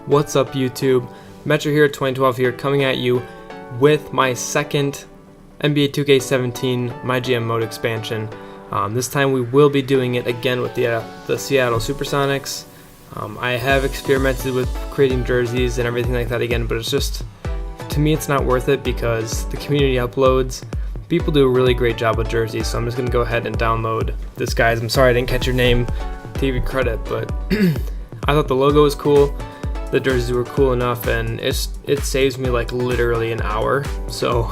What's up, YouTube? Metro here, 2012 here, coming at you with my second NBA 2K17 My GM mode expansion. This time we will be doing it again with the Seattle Supersonics. I have experimented with creating jerseys and everything like that again, but it's just, to me, it's not worth it because the community uploads. People do a really great job with jerseys, so I'm just going to go ahead and download this guy's. I'm sorry I didn't catch your name to give you credit, but I thought the logo was cool. The jerseys were cool enough, and it saves me like literally an hour, so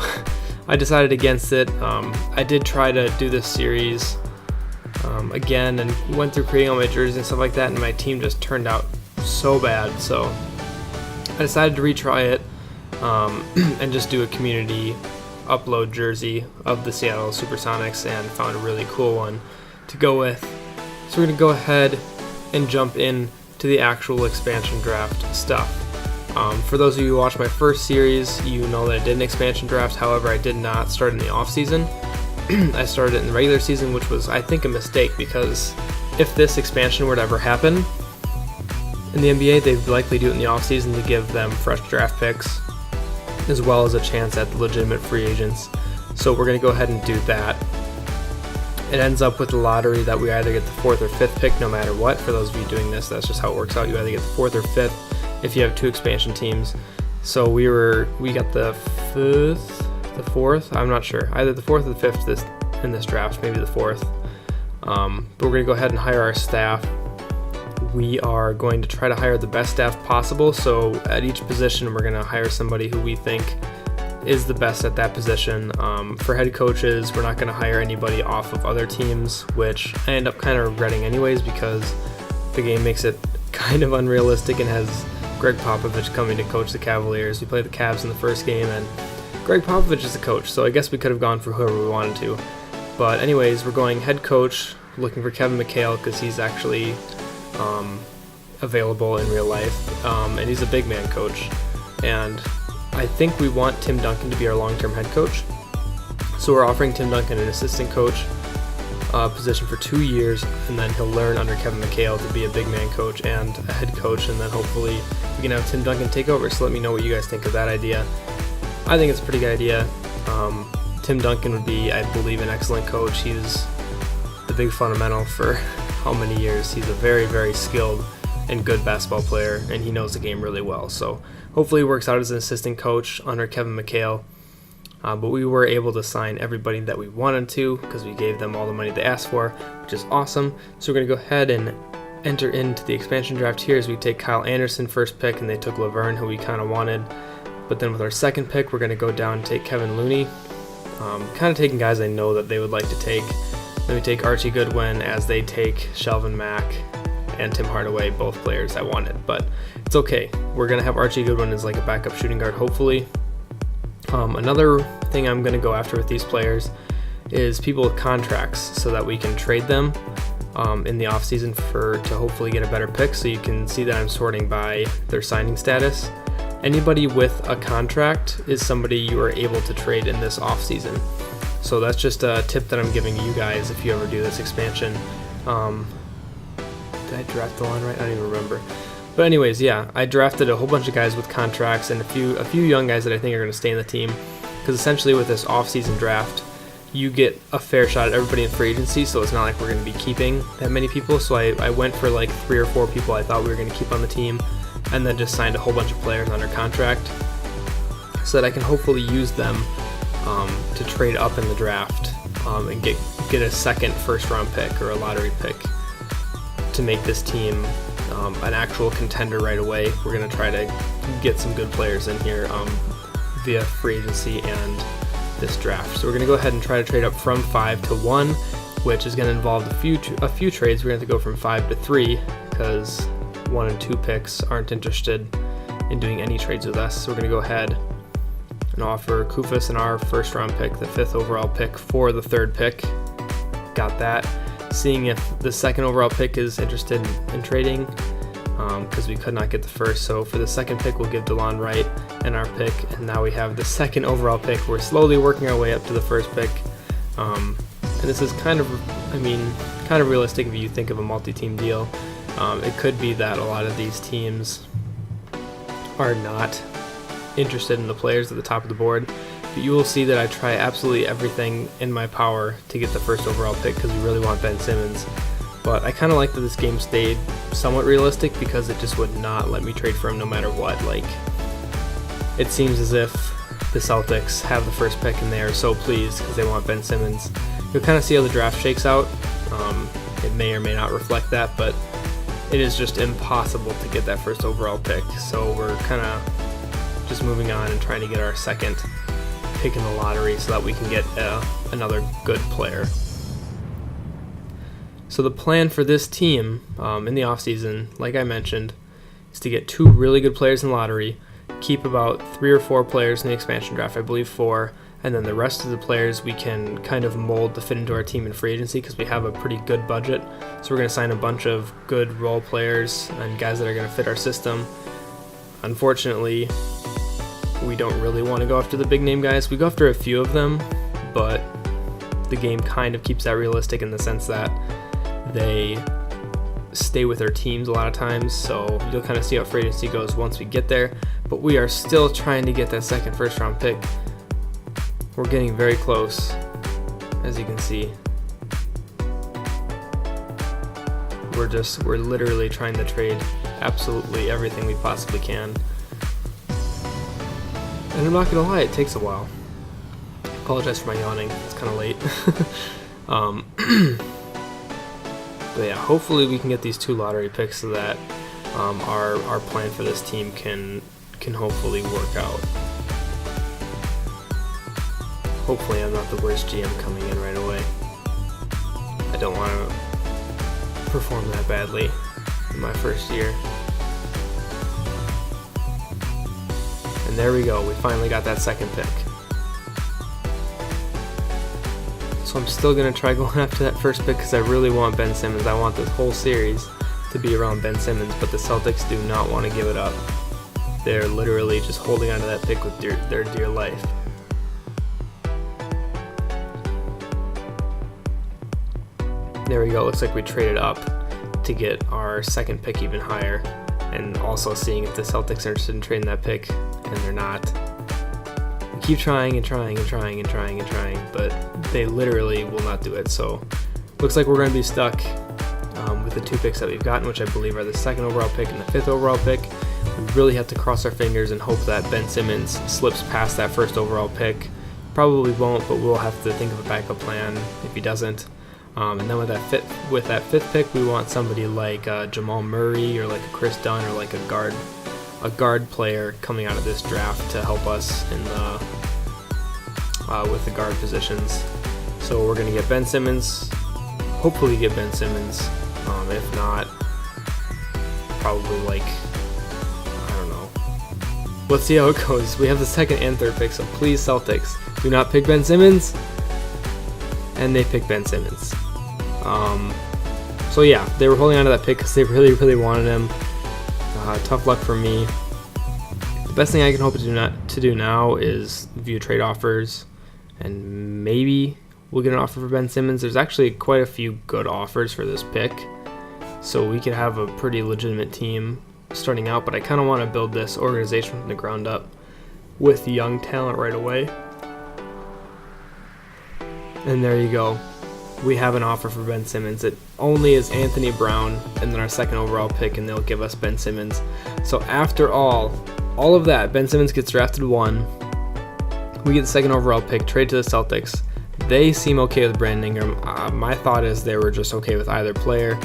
I decided against it. I did try to do this series again and went through creating all my jerseys and stuff like that, and my team just turned out so bad, so I decided to retry it and just do a community upload jersey of the Seattle Supersonics and found a really cool one to go with. So we're going to go ahead and jump in to the actual expansion draft stuff. For those of you who watched my first series, you know that I did an expansion draft. However, I did not start in the off season. I started it in the regular season, which was, I think, a mistake, because if this expansion were to ever happen in the NBA, they'd likely do it in the off season to give them fresh draft picks as well as a chance at the legitimate free agents. So we're going to go ahead and do that. It ends up with the lottery that we either get the 4th or 5th pick no matter what. For those of you doing this, that's just how it works out. You either get the 4th or 5th if you have two expansion teams. So we got the 4th, I'm not sure. Either the 4th or the 5th in this draft, maybe the 4th. But we're going to go ahead and hire our staff. We are going to try to hire the best staff possible. So at each position, we're going to hire somebody who we think is the best at that position. For head coaches, we're not going to hire anybody off of other teams, which I end up kind of regretting anyways, because the game makes it kind of unrealistic and has Greg Popovich coming to coach the Cavaliers. We played the Cavs in the first game, and Greg Popovich is the coach, so I guess we could have gone for whoever we wanted to. But anyways, we're going head coach, looking for Kevin McHale because he's actually available in real life, and he's a big man coach. And I think we want Tim Duncan to be our long-term head coach. So we're offering Tim Duncan an assistant coach position for 2 years, and then he'll learn under Kevin McHale to be a big man coach and a head coach, and then hopefully we can have Tim Duncan take over. So let me know what you guys think of that idea. I think it's a pretty good idea. Tim Duncan would be, I believe, an excellent coach. He's the big fundamental for how many years. He's a very, very skilled and good basketball player, and he knows the game really well. So hopefully it works out as an assistant coach under Kevin McHale. But we were able to sign everybody that we wanted to because we gave them all the money they asked for, which is awesome. So we're going to go ahead and enter into the expansion draft here as we take Kyle Anderson first pick, and they took Laverne, who we kind of wanted. But then with our second pick, we're going to go down and take Kevin Looney. Kind of taking guys I know that they would like to take. Then we take Archie Goodwin as they take Shelvin Mack and Tim Hardaway, both players I wanted. But it's okay. We're going to have Archie Goodwin as like a backup shooting guard, hopefully. Another thing I'm going to go after with these players is people with contracts so that we can trade them in the offseason to hopefully get a better pick. So you can see that I'm sorting by their signing status. Anybody with a contract is somebody you are able to trade in this offseason. So that's just a tip that I'm giving you guys if you ever do this expansion. Did I draft the line right? I don't even remember. But anyways, yeah, I drafted a whole bunch of guys with contracts and a few young guys that I think are going to stay in the team. Because essentially with this off-season draft, you get a fair shot at everybody in free agency, so it's not like we're going to be keeping that many people. So I went for like 3 or 4 people I thought we were going to keep on the team, and then just signed a whole bunch of players under contract so that I can hopefully use them to trade up in the draft and get a second first-round pick or a lottery pick to make this team an actual contender right away. We're going to try to get some good players in here via free agency and this draft. So we're going to go ahead and try to trade up from 5 to 1, which is going to involve a few trades. We're going to have to go from 5 to 3 because 1 and 2 picks aren't interested in doing any trades with us. So we're going to go ahead and offer Kufus and our first round pick, the 5th overall pick, for the 3rd pick. Got that. Seeing if the 2nd overall pick is interested in trading, because we could not get the 1st. So for the 2nd pick, we'll give DeLon Wright and our pick, and now we have the 2nd overall pick. We're slowly working our way up to the 1st pick, and this is kind of realistic if you think of a multi-team deal. It could be that a lot of these teams are not interested in the players at the top of the board, but you will see that I try absolutely everything in my power to get the first overall pick because we really want Ben Simmons. But I kind of like that this game stayed somewhat realistic because it just would not let me trade for him no matter what. Like, it seems as if the Celtics have the first pick and they are so pleased because they want Ben Simmons. You'll kind of see how the draft shakes out. It may or may not reflect that, but it is just impossible to get that first overall pick. So we're kind of just moving on and trying to get our second pick in the lottery so that we can get another good player. So the plan for this team in the offseason, like I mentioned, is to get 2 really good players in the lottery, keep about 3 or 4 players in the expansion draft, I believe 4, and then the rest of the players we can kind of mold to fit into our team in free agency because we have a pretty good budget. So we're going to sign a bunch of good role players and guys that are going to fit our system. Unfortunately, we don't really want to go after the big name guys. We go after a few of them, but the game kind of keeps that realistic in the sense that they stay with their teams a lot of times, so you'll kind of see how free agency goes once we get there. But we are still trying to get that second first round pick. We're getting very close, as you can see. We're literally trying to trade absolutely everything we possibly can. And I'm not gonna lie, it takes a while. Apologize for my yawning, it's kind of late. But yeah, hopefully we can get these 2 lottery picks so that our plan for this team can hopefully work out. Hopefully I'm not the worst GM coming in right away. I don't want to perform that badly in my first year. And there we go, we finally got that second pick. So I'm still going to try going after that first pick because I really want Ben Simmons. I want this whole series to be around Ben Simmons, but the Celtics do not want to give it up. They're literally just holding onto that pick with their dear life. There we go, looks like we traded up to get our second pick even higher, and also seeing if the Celtics are interested in trading that pick, and they're not. We keep trying and trying and trying and trying and trying, but they literally will not do it. So looks like we're going to be stuck with the 2 picks that we've gotten, which I believe are the 2nd overall pick and the 5th overall pick. We really have to cross our fingers and hope that Ben Simmons slips past that 1st overall pick. Probably won't, but we'll have to think of a backup plan if he doesn't. And then with that 5th pick, we want somebody like Jamal Murray or like a Chris Dunn or like a guard player coming out of this draft to help us in the with the guard positions. So we're gonna get Ben Simmons. Hopefully get Ben Simmons. If not, probably like, I don't know. Let's see how it goes. We have the 2nd and 3rd pick, so please Celtics, do not pick Ben Simmons. And they picked Ben Simmons. So yeah, they were holding on to that pick because they really, really wanted him. Tough luck for me. The best thing I can hope to do now is view trade offers, and maybe we'll get an offer for Ben Simmons. There's actually quite a few good offers for this pick, so we could have a pretty legitimate team starting out, but I kind of want to build this organization from the ground up with young talent right away. And there you go. We have an offer for Ben Simmons. It only is Anthony Brown and then our 2nd overall pick, and they'll give us Ben Simmons. So after all of that, Ben Simmons gets drafted 1. We get the 2nd overall pick, trade to the Celtics. They seem okay with Brandon Ingram. My thought is they were just okay with either player,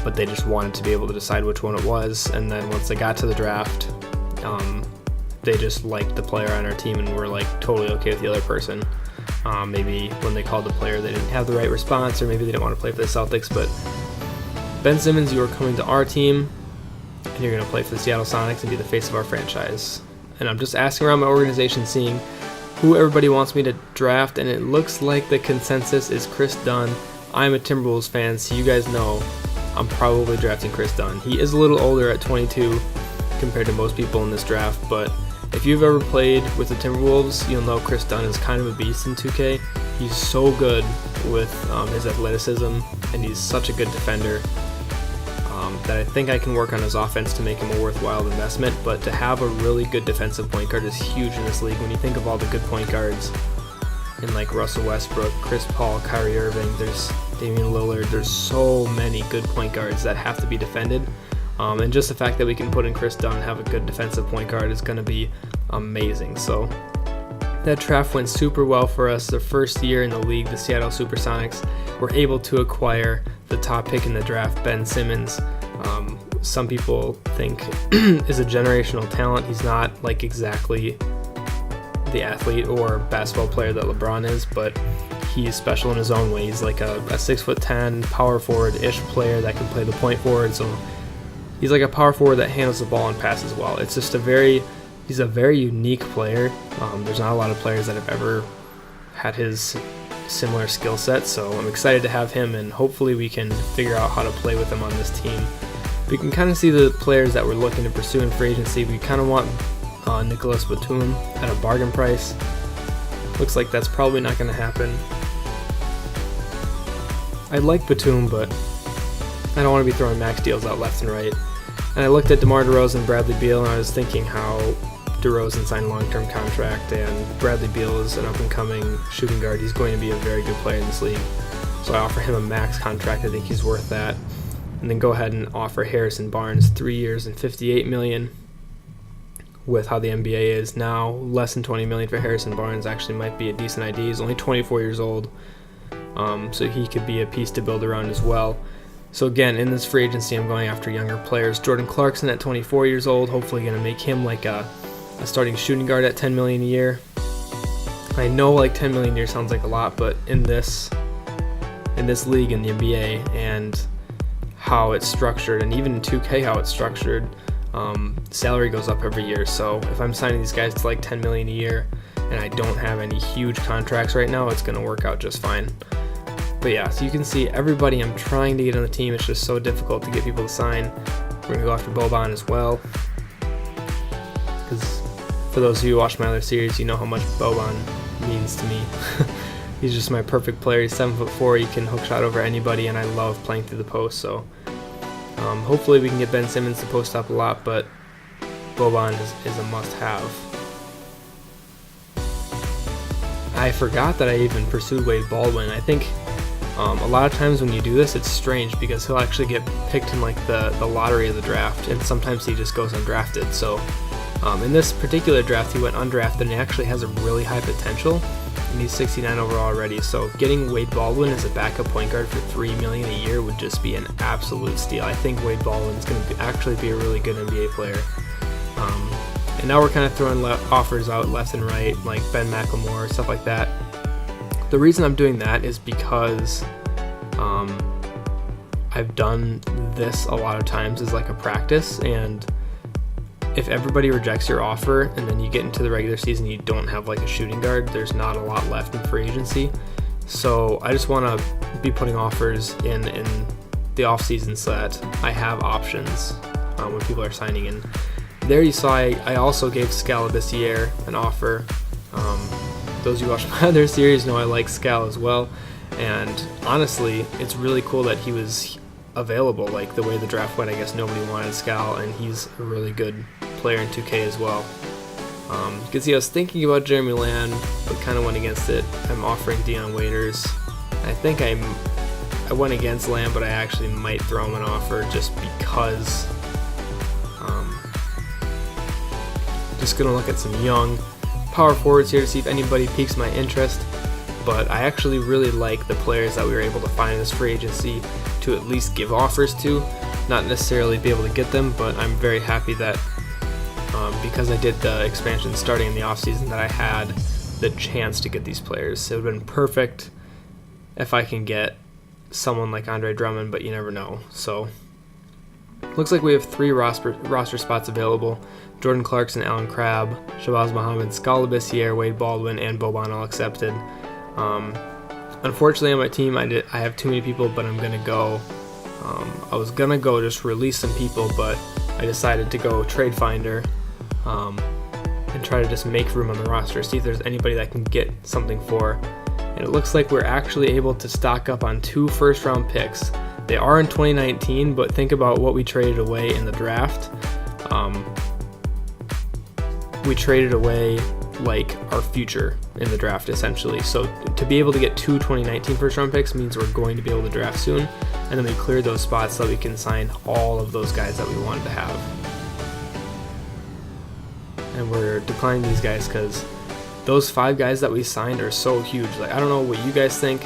but they just wanted to be able to decide which one it was. And then once they got to the draft, they just liked the player on our team and were like totally okay with the other person. Maybe when they called the player they didn't have the right response, or maybe they didn't want to play for the Celtics. But Ben Simmons, you are coming to our team and you're going to play for the Seattle Sonics and be the face of our franchise. And I'm just asking around my organization, seeing who everybody wants me to draft, and it looks like the consensus is Chris Dunn. I'm a Timberwolves fan, so you guys know I'm probably drafting Chris Dunn. He is a little older at 22 compared to most people in this draft, but if you've ever played with the Timberwolves, you'll know Chris Dunn is kind of a beast in 2K. He's so good with his athleticism, and he's such a good defender. that I think I can work on his offense to make him a worthwhile investment. But to have a really good defensive point guard is huge in this league. When you think of all the good point guards in like Russell Westbrook, Chris Paul, Kyrie Irving, there's Damian Lillard, there's so many good point guards that have to be defended. And just the fact that we can put in Chris Dunn and have a good defensive point guard is going to be amazing. So that draft went super well for us. The first year in the league, the Seattle Supersonics were able to acquire the top pick in the draft, Ben Simmons. Some people think is a generational talent. He's not like exactly the athlete or basketball player that LeBron is, but he's special in his own way. He's like a 6'10" power forward-ish player that can play the point forward. So he's like a power forward that handles the ball and passes well. It's just he's a very unique player. There's not a lot of players that have ever had his similar skill set, so I'm excited to have him, and hopefully we can figure out how to play with him on this team. We can kind of see the players that we're looking to pursue in free agency. We kind of want Nicholas Batum at a bargain price. Looks like that's probably not going to happen. I like Batum, but I don't want to be throwing max deals out left and right. And I looked at DeMar DeRozan and Bradley Beal, and I was thinking how DeRozan signed a long-term contract, and Bradley Beal is an up-and-coming shooting guard. He's going to be a very good player in this league. So I offer him a max contract. I think he's worth that. And then go ahead and offer Harrison Barnes 3 years and $58 million. With how the NBA is now, less than $20 million for Harrison Barnes actually might be a decent idea. He's only 24 years old, so he could be a piece to build around as well. So again, in this free agency, I'm going after younger players. Jordan Clarkson at 24 years old, hopefully going to make him like a starting shooting guard at $10 million a year. I know like $10 million a year sounds like a lot, but in this league in the NBA and how it's structured, and even in 2K how it's structured, salary goes up every year. So if I'm signing these guys to like $10 million a year and I don't have any huge contracts right now, it's going to work out just fine. But yeah, so you can see everybody I'm trying to get on the team. It's just so difficult to get people to sign. We're going to go after Boban as well, because for those of you who watch my other series, you know how much Boban means to me. He's just my perfect player. He's 7'4". He can hook shot over anybody, and I love playing through the post. So hopefully we can get Ben Simmons to post up a lot, but Boban is a must-have. I forgot that I even pursued Wade Baldwin. I think a lot of times when you do this, it's strange because he'll actually get picked in like the lottery of the draft, and sometimes he just goes undrafted. So in this particular draft, he went undrafted, and he actually has a really high potential, and he's 69 overall already. So getting Wade Baldwin as a backup point guard for $3 million a year would just be an absolute steal. I think Wade Baldwin is going to actually be a really good NBA player. And now we're kind of throwing offers out left and right, like Ben McLemore, stuff like that. The reason I'm doing that is because I've done this a lot of times as like a practice, and if everybody rejects your offer and then you get into the regular season, you don't have like a shooting guard, there's not a lot left in free agency. So I just want to be putting offers in the offseason so that I have options when people are signing in. There you saw I also gave Scala this year an offer. Those who watch my other series know I like Scala as well. And honestly, it's really cool that he was available. Like the way the draft went, I guess nobody wanted Scala, and he's a really good player in 2K as well. You can see I was thinking about Jeremy Lamb, but kind of went against it. I'm offering Dion Waiters. I think I went against Lamb, but I actually might throw him an offer just because. Just gonna look at some young power forwards here to see if anybody piques my interest. But I actually really like the players that we were able to find in this free agency to at least give offers to. Not necessarily be able to get them, but I'm very happy that because I did the expansion starting in the offseason, that I had the chance to get these players. It would have been perfect if I can get someone like Andre Drummond, but you never know. So looks like we have 3 roster spots available. Jordan Clarkson, Alan Crabb, Shabazz Muhammad, Scala Bissiere, Wade Baldwin, and Boban all accepted. Unfortunately on my team I have too many people, but I'm going to go. I was going to go just release some people, but I decided to go trade finder and try to just make room on the roster, see if there's anybody that I can get something for. And it looks like we're actually able to stock up on 2 first-round picks They are in 2019, but think about what we traded away in the draft. We traded away like our future in the draft essentially. So to be able to get 2 2019 first round picks means we're going to be able to draft soon, and then we cleared those spots so that we can sign all of those guys that we wanted to have. And we're declining these guys because those 5 guys that we signed are so huge. Like, I don't know what you guys think.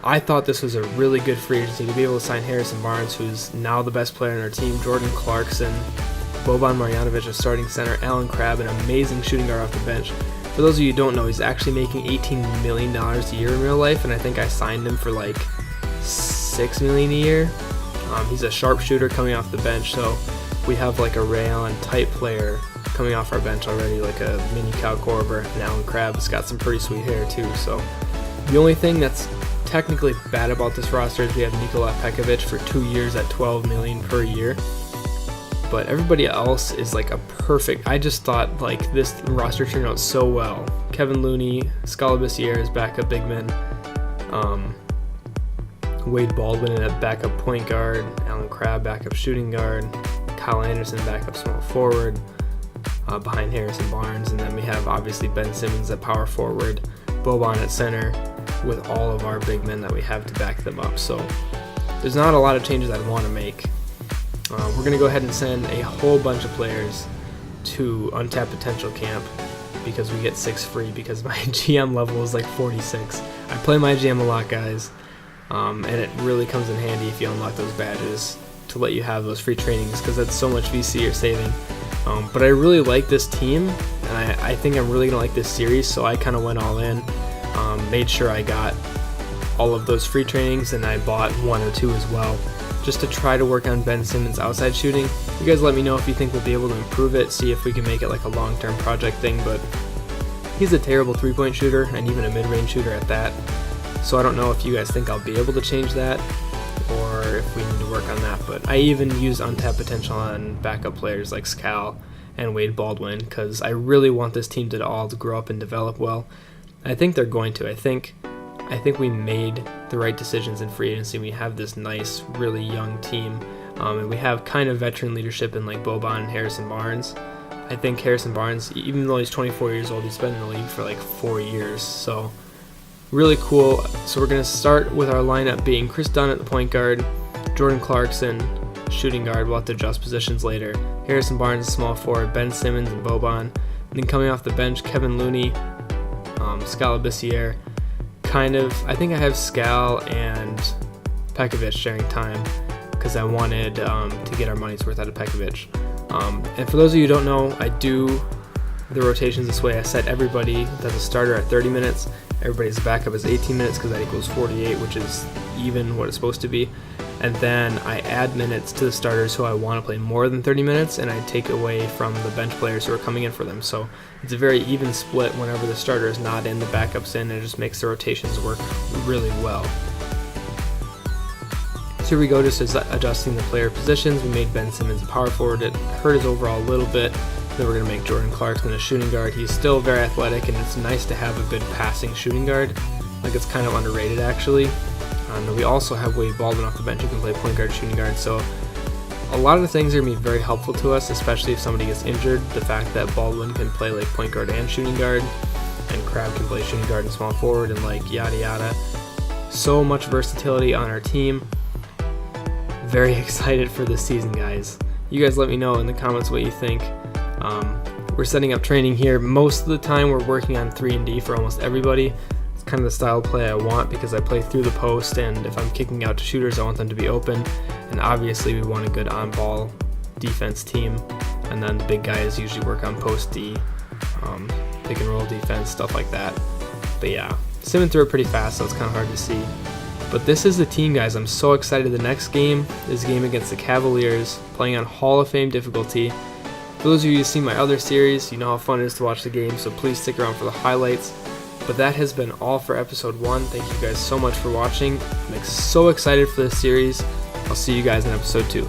I thought this was a really good free agency to be able to sign Harrison Barnes, who's now the best player on our team, Jordan Clarkson, Boban Marjanovic, a starting center, Alan Crabb, an amazing shooting guard off the bench. For those of you who don't know, he's actually making $18 million a year in real life, and I think I signed him for like $6 million a year. He's a sharpshooter coming off the bench, so we have like a Ray Allen type player coming off our bench already, like a mini Cal Korver, and Alan Crabb has got some pretty sweet hair too. So the only thing that's technically bad about this roster is we have Nikola Pekovic for 2 years at $12 million per year. But everybody else is like a perfect. I just thought like this roster turned out so well. Kevin Looney, Scala Bissiere as backup big men, Wade Baldwin at backup point guard, Alan Crabb backup shooting guard, Kyle Anderson backup small forward behind Harrison Barnes, and then we have obviously Ben Simmons at power forward, Boban at center, with all of our big men that we have to back them up. So there's not a lot of changes I'd want to make. We're going to go ahead and send a whole bunch of players to Untapped Potential Camp because we get 6 free because my GM level is like 46. I play my GM a lot, guys, and it really comes in handy if you unlock those badges to let you have those free trainings because that's so much VC you're saving. But I really like this team, and I think I'm really going to like this series, so I kind of went all in, made sure I got all of those free trainings, and I bought 1 or 2 as well, just to try to work on Ben Simmons' outside shooting. You guys let me know if you think we'll be able to improve it, see if we can make it like a long-term project thing, but he's a terrible three-point shooter, and even a mid-range shooter at that, so I don't know if you guys think I'll be able to change that, or if we need to work on that. But I even use Untapped Potential on backup players like Scal and Wade Baldwin because I really want this team to all grow up and develop well. I think they're going to. I think we made the right decisions in free agency. We have this nice, really young team, and we have kind of veteran leadership in like Boban and Harrison Barnes. I think Harrison Barnes, even though he's 24 years old, he's been in the league for like 4 years, so really cool. So we're going to start with our lineup being Chris Dunn at the point guard, Jordan Clarkson, shooting guard. We'll have to adjust positions later. Harrison Barnes, small forward, Ben Simmons and Boban. And then coming off the bench, Kevin Looney, Scala Bissiere. I think I have Scal and Pekovic sharing time because I wanted to get our money's worth out of Pekovic. And for those of you who don't know, I do the rotations this way. I set everybody that's a starter at 30 minutes. Everybody's backup is 18 minutes because that equals 48, which is even what it's supposed to be. And then I add minutes to the starters who I want to play more than 30 minutes, and I take away from the bench players who are coming in for them. So it's a very even split whenever the starter is not in, the backup's in, and it just makes the rotations work really well. So here we go, just adjusting the player positions. We made Ben Simmons a power forward. It hurt his overall a little bit. Then we're going to make Jordan Clarkson a shooting guard. He's still very athletic, and it's nice to have a good passing shooting guard. Like, it's kind of underrated, actually. And we also have Wade Baldwin off the bench who can play point guard, shooting guard. So a lot of the things are going to be very helpful to us, especially if somebody gets injured. The fact that Baldwin can play like point guard and shooting guard, and Crabb can play shooting guard and small forward, and like yada yada. So much versatility on our team. Very excited for this season, guys. You guys let me know in the comments what you think. We're setting up training here. Most of the time we're working on 3-and-D for almost everybody. It's kind of the style of play I want because I play through the post, and if I'm kicking out to shooters, I want them to be open. And obviously we want a good on-ball defense team. And then the big guys usually work on post D, pick and roll defense, stuff like that. But yeah, simming through it pretty fast, so it's kind of hard to see. But this is the team, guys. I'm so excited. The next game is a game against the Cavaliers, playing on Hall of Fame difficulty. For those of you who've seen my other series, you know how fun it is to watch the game, so please stick around for the highlights. But that has been all for episode 1. Thank you guys so much for watching. I'm so excited for this series. I'll see you guys in episode 2.